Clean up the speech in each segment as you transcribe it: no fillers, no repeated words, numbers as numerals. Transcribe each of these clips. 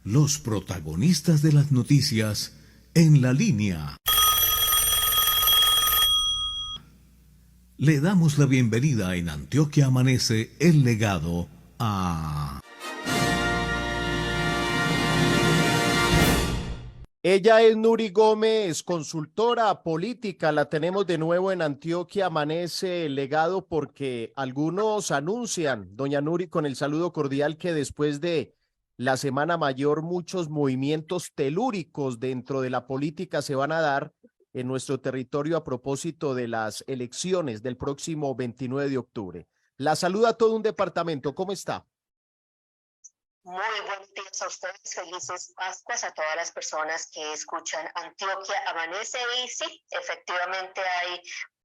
Los protagonistas de las noticias en la línea. Le damos la bienvenida en Antioquia Amanece el legado a... Ella es Nuri Gómez, consultora política. La tenemos de nuevo en Antioquia Amanece el legado porque algunos anuncian, doña Nuri, con el saludo cordial, que después de la Semana Mayor muchos movimientos telúricos dentro de la política se van a dar en nuestro territorio a propósito de las elecciones del próximo 29 de octubre. La saluda todo un departamento. ¿Cómo está? Muy buenos días a ustedes, felices Pascuas a todas las personas que escuchan Antioquia Amanece. Y sí, efectivamente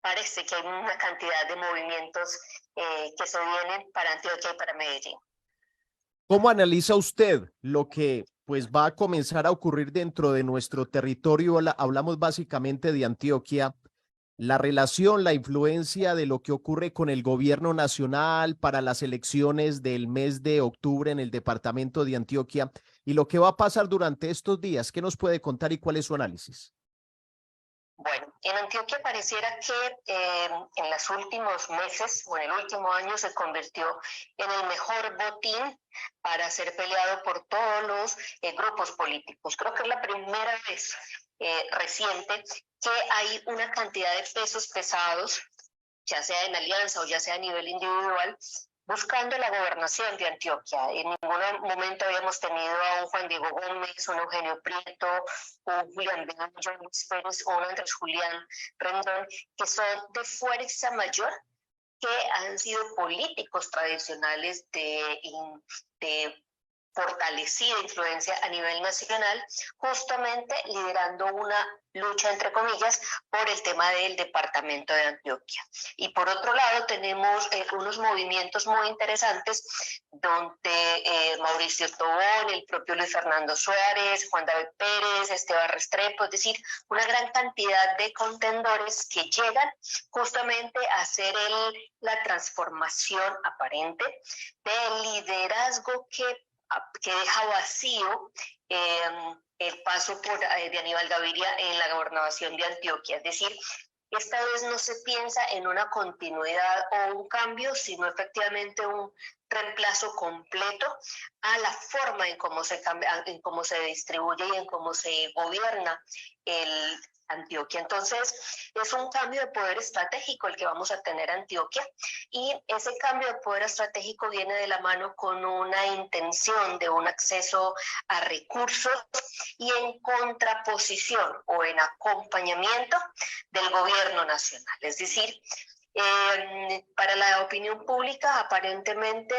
parece que hay una cantidad de movimientos que se vienen para Antioquia y para Medellín. ¿Cómo analiza usted lo que pues va a comenzar a ocurrir dentro de nuestro territorio? Hablamos básicamente de Antioquia, la relación, la influencia de lo que ocurre con el gobierno nacional para las elecciones del mes de octubre en el departamento de Antioquia y lo que va a pasar durante estos días. ¿Qué nos puede contar y cuál es su análisis? Bueno, en Antioquia pareciera que en los últimos meses o en el último año se convirtió en el mejor botín para ser peleado por todos los grupos políticos. Creo que es la primera vez reciente que hay una cantidad de pesos pesados, ya sea en alianza o ya sea a nivel individual, buscando la gobernación de Antioquia. En ningún momento habíamos tenido a un Juan Diego Gómez, un Eugenio Prieto, un Julián Bedoya, un Luis Pérez o un Andrés Julián Rendón, que son de fuerza mayor, que han sido políticos tradicionales de fortalecida influencia a nivel nacional, justamente liderando una lucha, entre comillas, por el tema del departamento de Antioquia. Y por otro lado tenemos unos movimientos muy interesantes donde Mauricio Tobón, el propio Luis Fernando Suárez, Juan David Pérez, Esteban Restrepo, es decir, una gran cantidad de contendores que llegan justamente a hacer la transformación aparente del liderazgo que deja vacío el paso de Aníbal Gaviria en la gobernación de Antioquia. Es decir, esta vez no se piensa en una continuidad o un cambio, sino efectivamente un reemplazo completo a la forma en cómo se cambia, en cómo se distribuye y en cómo se gobierna el Antioquia. Entonces, es un cambio de poder estratégico el que vamos a tener en Antioquia, y ese cambio de poder estratégico viene de la mano con una intención de un acceso a recursos y en contraposición o en acompañamiento del gobierno nacional. Es decir, para la opinión pública, aparentemente,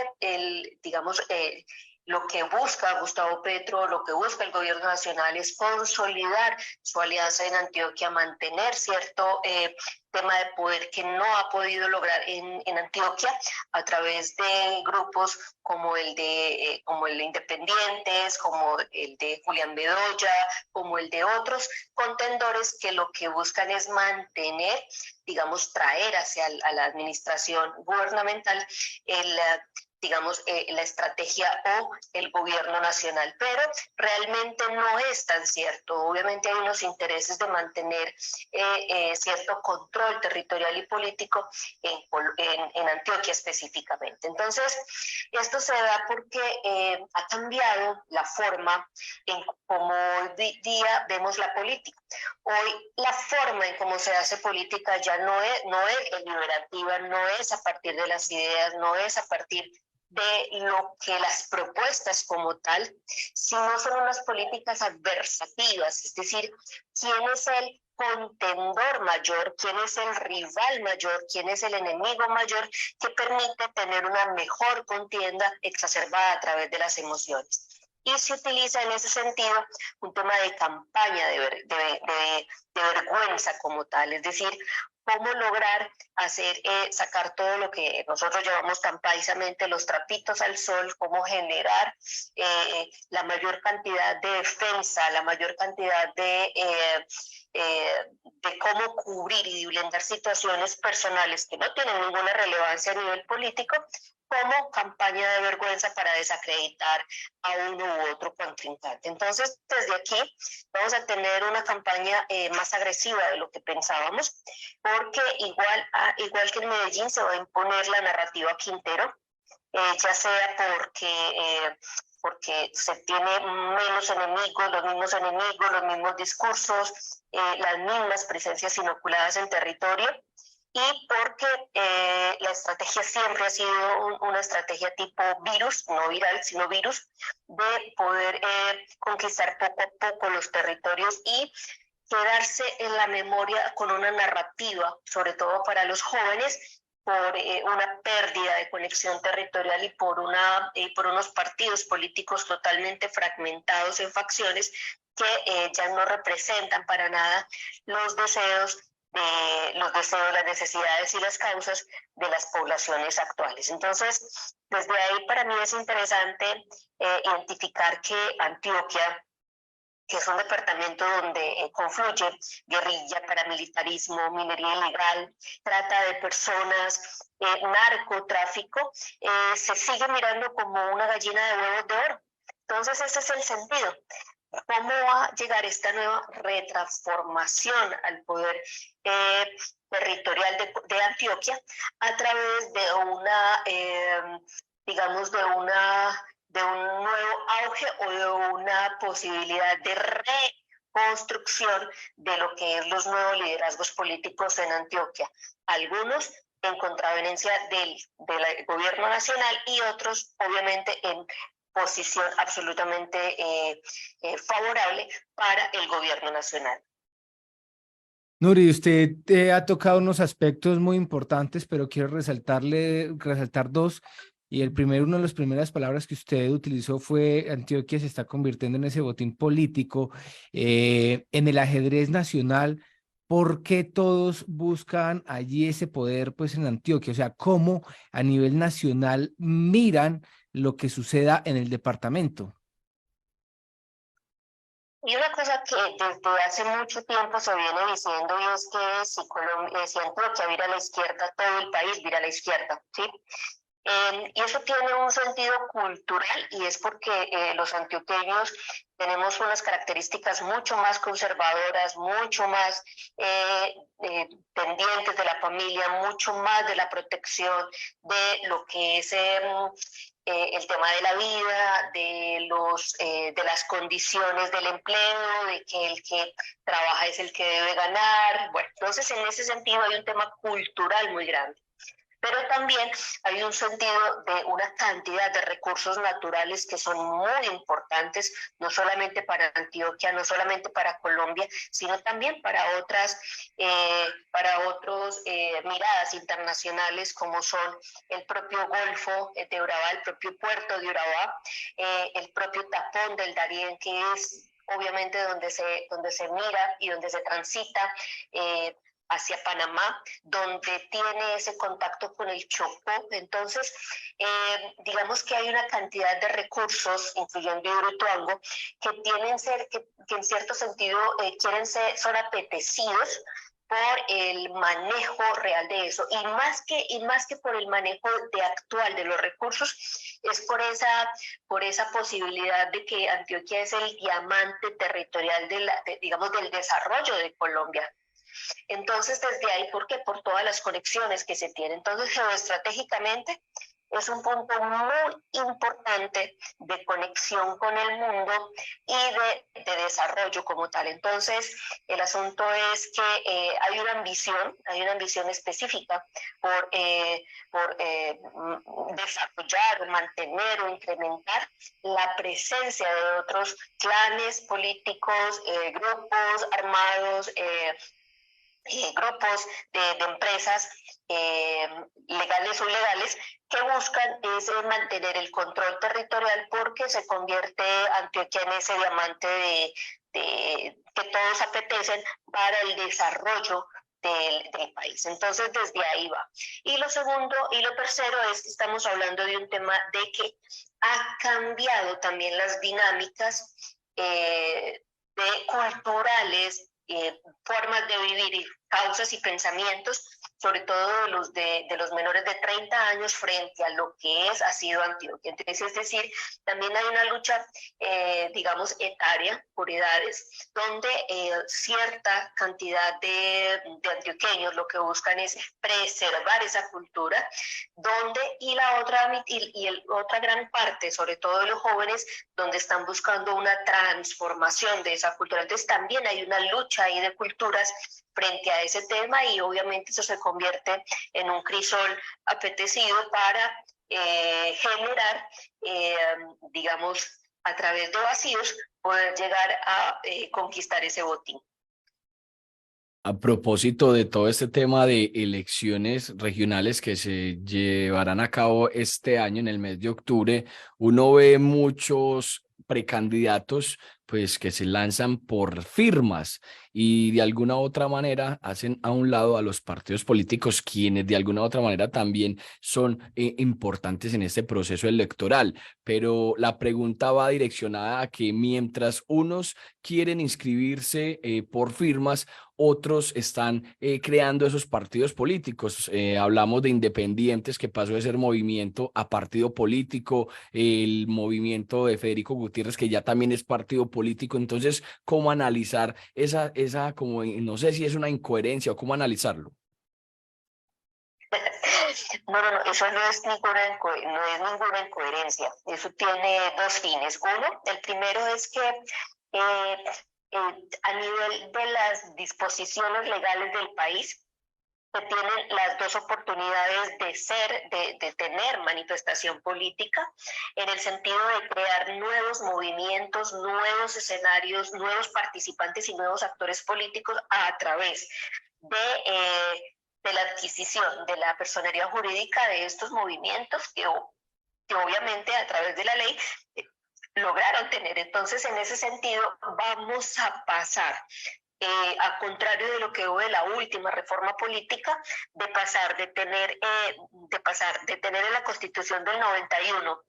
lo que busca Gustavo Petro, lo que busca el gobierno nacional es consolidar su alianza en Antioquia, mantener cierto tema de poder que no ha podido lograr en Antioquia a través de grupos como el de Independientes, como el de Julián Bedoya, como el de otros contendores que lo que buscan es mantener, traer hacia a la administración gubernamental la estrategia o el gobierno nacional, pero realmente no es tan cierto. Obviamente hay unos intereses de mantener cierto control territorial y político en Antioquia específicamente. Entonces, esto se da porque ha cambiado la forma en cómo hoy día vemos la política. Hoy la forma en cómo se hace política ya no es deliberativa, no es a partir de las ideas, no es a partir de lo que las propuestas como tal, sino son unas políticas adversativas, es decir, quién es el contendor mayor, quién es el rival mayor, quién es el enemigo mayor que permite tener una mejor contienda exacerbada a través de las emociones. Y se utiliza en ese sentido un tema de campaña de vergüenza como tal, es decir, cómo lograr sacar todo lo que nosotros llamamos tan paisamente los trapitos al sol, cómo generar la mayor cantidad de defensa, la mayor cantidad de de cómo cubrir y blindar situaciones personales que no tienen ninguna relevancia a nivel político, como campaña de vergüenza para desacreditar a uno u otro contrincante. Entonces, desde aquí vamos a tener una campaña más agresiva de lo que pensábamos, porque igual que en Medellín se va a imponer la narrativa Quintero, ya sea porque se tiene menos enemigos, los mismos discursos, las mismas presencias inoculadas en territorio, y porque la estrategia siempre ha sido una estrategia tipo virus, no viral, sino virus, de poder conquistar poco a poco los territorios y quedarse en la memoria con una narrativa, sobre todo para los jóvenes, por una pérdida de conexión territorial y por unos partidos políticos totalmente fragmentados en facciones que ya no representan para nada los deseos, las necesidades y las causas de las poblaciones actuales. Entonces, desde ahí para mí es interesante identificar que Antioquia, que es un departamento donde confluye guerrilla, paramilitarismo, minería ilegal, trata de personas, narcotráfico, se sigue mirando como una gallina de huevos de oro. Entonces ese es el sentido. ¿Cómo va a llegar esta nueva retransformación al poder territorial de Antioquia a través de de un nuevo auge o de una posibilidad de reconstrucción de lo que es los nuevos liderazgos políticos en Antioquia? Algunos en contraveniencia del gobierno nacional y otros obviamente en posición absolutamente favorable para el gobierno nacional. Nuri, usted ha tocado unos aspectos muy importantes, pero quiero resaltar dos. Y una de las primeras palabras que usted utilizó fue: Antioquia se está convirtiendo en ese botín político, en el ajedrez nacional. ¿Por qué todos buscan allí ese poder, pues, en Antioquia? O sea, ¿cómo a nivel nacional miran lo que suceda en el departamento? Y una cosa que desde hace mucho tiempo se viene diciendo es que si Antioquia vira a la izquierda, todo el país vira a la izquierda, ¿sí? Y eso tiene un sentido cultural, y es porque los antioqueños tenemos unas características mucho más conservadoras, mucho más pendientes de la familia, mucho más de la protección de lo que es el tema de la vida, de las condiciones del empleo, de que el que trabaja es el que debe ganar. Bueno, entonces en ese sentido hay un tema cultural muy grande. Pero también hay un sentido de una cantidad de recursos naturales que son muy importantes, no solamente para Antioquia, no solamente para Colombia, sino también para otras miradas internacionales, como son el propio Golfo de Urabá, el propio puerto de Urabá, el propio tapón del Darién, que es obviamente donde se mira y donde se transita hacia Panamá, donde tiene ese contacto con el Chocó. Entonces, digamos que hay una cantidad de recursos, incluyendo Hidroituango, que en cierto sentido son apetecidos por el manejo real de eso, y más que por el manejo actual de los recursos, es por esa posibilidad de que Antioquia es el diamante territorial digamos, del desarrollo de Colombia. Entonces, desde ahí, ¿por qué? Por todas las conexiones que se tienen. Entonces, geoestratégicamente es un punto muy importante de conexión con el mundo y de desarrollo como tal. Entonces, el asunto es que hay una ambición específica por desarrollar, mantener o incrementar la presencia de otros clanes políticos, grupos armados, grupos de empresas legales o ilegales, que buscan es mantener el control territorial, porque se convierte Antioquia en ese diamante que todos apetecen para el desarrollo del país. Entonces, desde ahí va. Y lo tercero es que estamos hablando de un tema de que ha cambiado también las dinámicas culturales formas de vivir y causas y pensamientos, sobre todo de los menores de 30 años frente a lo que ha sido Antioquia. Entonces, es decir, también hay una lucha, digamos, etaria, por edades, donde cierta cantidad de antioqueños lo que buscan es preservar esa cultura, y la otra, otra gran parte, sobre todo de los jóvenes, donde están buscando una transformación de esa cultura. Entonces también hay una lucha ahí de culturas frente a ese tema, y obviamente eso se convierte en un crisol apetecido para generar, digamos, a través de vacíos, poder llegar a conquistar ese botín. A propósito de todo este tema de elecciones regionales que se llevarán a cabo este año en el mes de octubre, uno ve muchos precandidatos pues que se lanzan por firmas y de alguna u otra manera hacen a un lado a los partidos políticos, quienes de alguna u otra manera también son importantes en este proceso electoral. Pero la pregunta va direccionada a que mientras unos quieren inscribirse por firmas, otros están creando esos partidos políticos. Hablamos de independientes, que pasó de ser movimiento a partido político, el movimiento de Federico Gutiérrez, que ya también es partido político. Entonces, ¿cómo analizar esa como, no sé si es una incoherencia o cómo analizarlo? No, eso no es ninguna incoherencia. Eso tiene dos fines. Uno, el primero es que a nivel de las disposiciones legales del país, que tienen las dos oportunidades de tener manifestación política, en el sentido de crear nuevos movimientos, nuevos escenarios, nuevos participantes y nuevos actores políticos a través de la adquisición de la personería jurídica de estos movimientos que obviamente a través de la ley lograron tener. Entonces, en ese sentido, vamos a pasar, a contrario de lo que hubo de la última reforma política, de tener en la Constitución del 91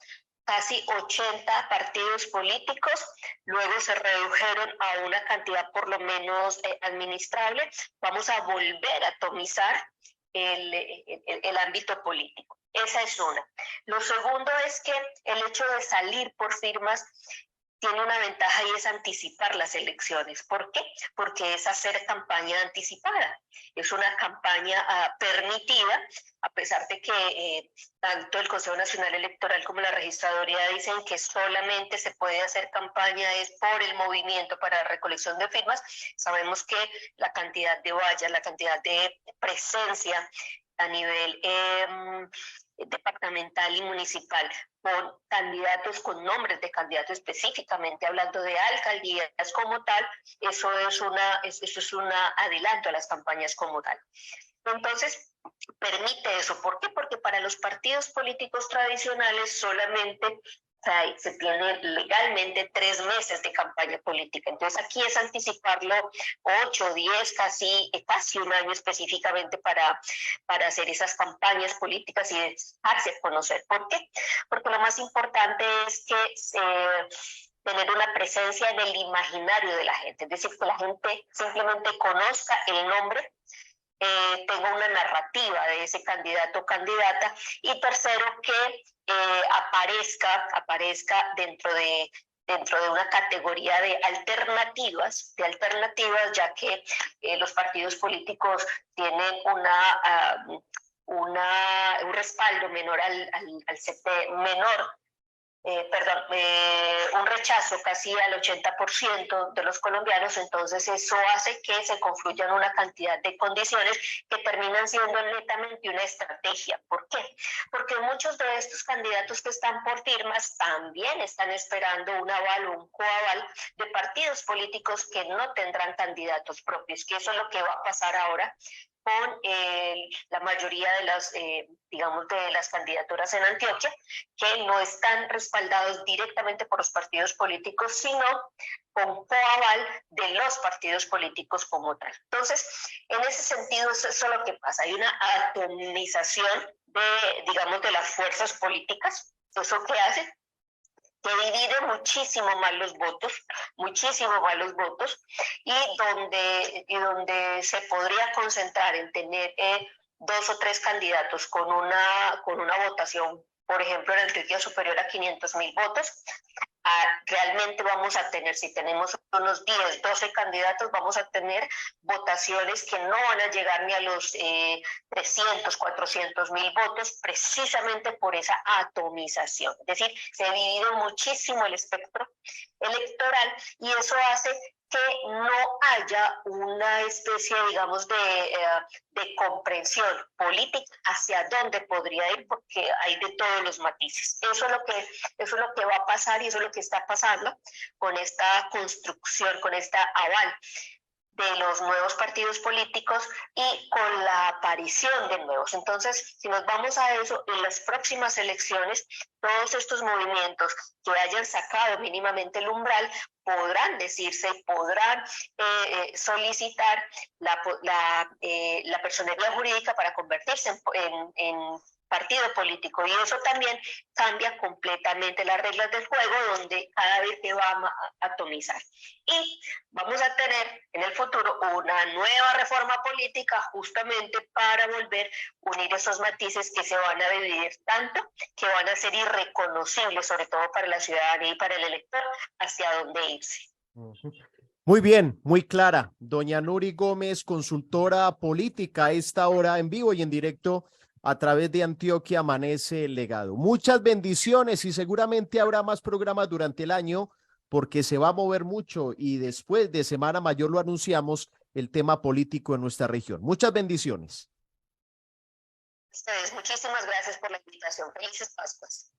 casi 80 partidos políticos, luego se redujeron a una cantidad por lo menos administrable. Vamos a volver a atomizar el ámbito político. Esa es una. Lo segundo es que el hecho de salir por firmas tiene una ventaja, y es anticipar las elecciones. ¿Por qué? Porque es hacer campaña anticipada. Es una campaña permitida, a pesar de que tanto el Consejo Nacional Electoral como la Registraduría dicen que solamente se puede hacer campaña es por el movimiento para la recolección de firmas. Sabemos que la cantidad de vallas, la cantidad de presencia a nivel departamental y municipal, con candidatos, con nombres de candidatos, específicamente hablando de alcaldías como tal, eso es un adelanto a las campañas como tal. Entonces, permite eso. ¿Por qué? Porque para los partidos políticos tradicionales solamente se tiene legalmente 3 meses de campaña política. Entonces aquí es anticiparlo 8, 10, casi un año específicamente para hacer esas campañas políticas y darse a conocer. ¿Por qué? Porque lo más importante es que tener una presencia en el imaginario de la gente, es decir, que la gente simplemente conozca el nombre, tenga una narrativa de ese candidato o candidata, y tercero, que aparezca dentro de una categoría de alternativas, ya que los partidos políticos tienen un respaldo menor al CP, un rechazo casi al 80% de los colombianos. Entonces eso hace que se confluyan una cantidad de condiciones que terminan siendo netamente una estrategia. ¿Por qué? Porque muchos de estos candidatos que están por firmas también están esperando un aval o un coaval de partidos políticos que no tendrán candidatos propios, que eso es lo que va a pasar ahora con la mayoría de las candidaturas en Antioquia, que no están respaldados directamente por los partidos políticos, sino con coaval de los partidos políticos como tal. Entonces, en ese sentido, eso es lo que pasa. Hay una atomización de las fuerzas políticas. ¿Eso qué hace? que divide muchísimo más los votos, y donde se podría concentrar en tener 2 o 3 candidatos con una votación, por ejemplo, en Antioquia superior a 500.000 votos. Realmente vamos a tener, si tenemos unos 10, 12 candidatos, vamos a tener votaciones que no van a llegar ni a los 300, 400.000 votos, precisamente por esa atomización. Es decir, se divide muchísimo el espectro electoral y eso hace que no haya una especie, digamos, de comprensión política hacia dónde podría ir, porque hay de todos los matices. Eso es lo que va a pasar y eso es lo que está pasando con esta construcción, con esta aval de los nuevos partidos políticos y con la aparición de nuevos. Entonces, si nos vamos a eso, en las próximas elecciones, todos estos movimientos que hayan sacado mínimamente el umbral podrán decirse, podrán solicitar la personería jurídica para convertirse en partido político, y eso también cambia completamente las reglas del juego, donde cada vez se va a atomizar. Y vamos a tener en el futuro una nueva reforma política justamente para volver a unir esos matices que se van a dividir tanto, que van a ser irreconocibles, sobre todo para la ciudadanía y para el elector, hacia dónde irse. Muy bien, muy clara. Doña Nuri Gómez, consultora política, a esta hora en vivo y en directo a través de Antioquia Amanece el Legado. Muchas bendiciones y seguramente habrá más programas durante el año porque se va a mover mucho y después de Semana Mayor lo anunciamos, el tema político en nuestra región. Muchas bendiciones. Ustedes, muchísimas gracias por la invitación. Felices Pascuas.